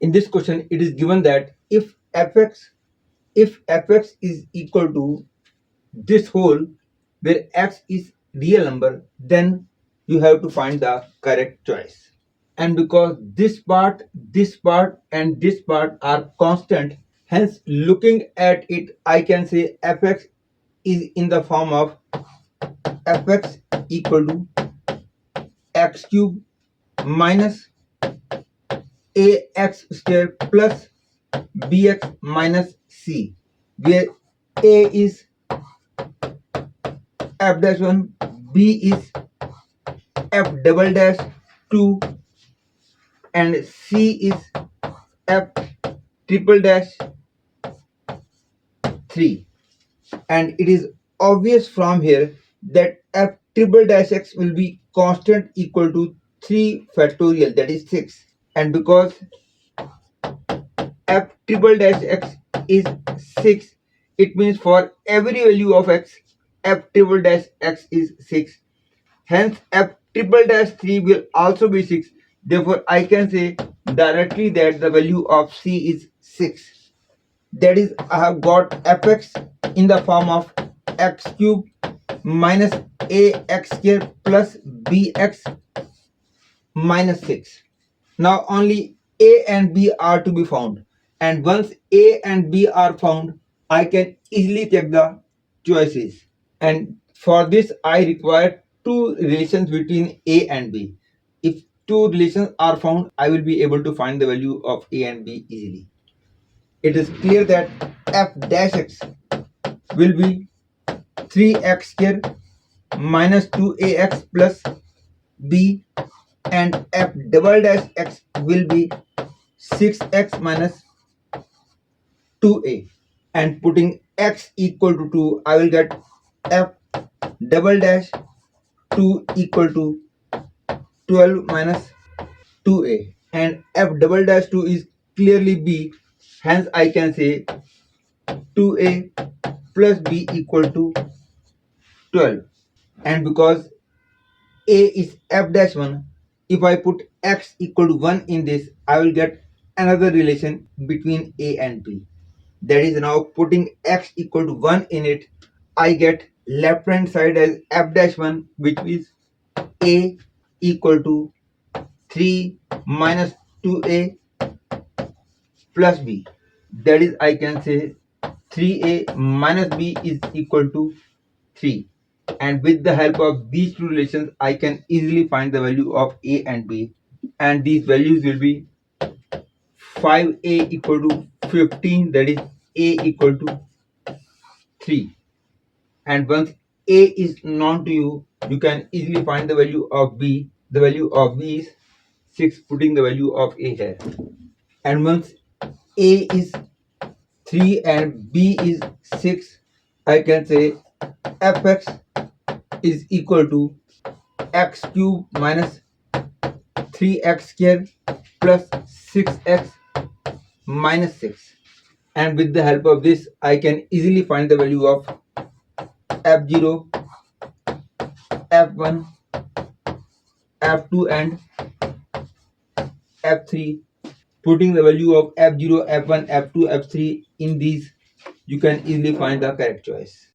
In this question, it is given that if fx is equal to this whole where x is real number, then you have to find the correct choice. And because this part, and this part are constant, hence looking at it, I can say fx is in the form of fx equal to x cube minus ax square plus bx minus c, where a is f dash 1, b is f double dash 2, and c is f triple dash 3. And it is obvious from here that f triple dash x will be constant equal to 3 factorial, that is 6. And because f triple dash x is 6, it means for every value of x, f triple dash x is 6. Hence f triple dash 3 will also be 6. Therefore, I can say directly that the value of c is 6. That is, I have got fx in the form of x cube minus ax square plus bx minus 6. Now only a and b are to be found, and once a and b are found, I can easily check the choices. And for this, I require two relations between a and b. If two relations are found, I will be able to find the value of a and b easily. It is clear that f dash x will be 3x square minus 2ax plus b, and f double dash x will be 6x minus 2a. And putting x equal to 2, I will get f double dash 2 equal to 12 minus 2a, and f double dash 2 is clearly b, hence I can say 2a plus b equal to 12. And because a is f dash 1, if I put x equal to 1 in this, I will get another relation between a and b. That is, now putting x equal to 1 in it, I get left hand side as f dash 1, which is a equal to 3 minus 2a plus b. That is, I can say 3a minus b is equal to 3. And with the help of these two relations, I can easily find the value of a and b. And these values will be 5a equal to 15, that is a equal to 3. And once a is known to you, you can easily find the value of b. The value of b is 6, putting the value of a here. And once a is 3 and b is 6, I can say fx is equal to x cube minus 3x square plus 6x minus 6. And with the help of this, I can easily find the value of f0, f1, f2 and f3. Putting the value of f0, f1, f2, f3 in these, you can easily find the correct choice.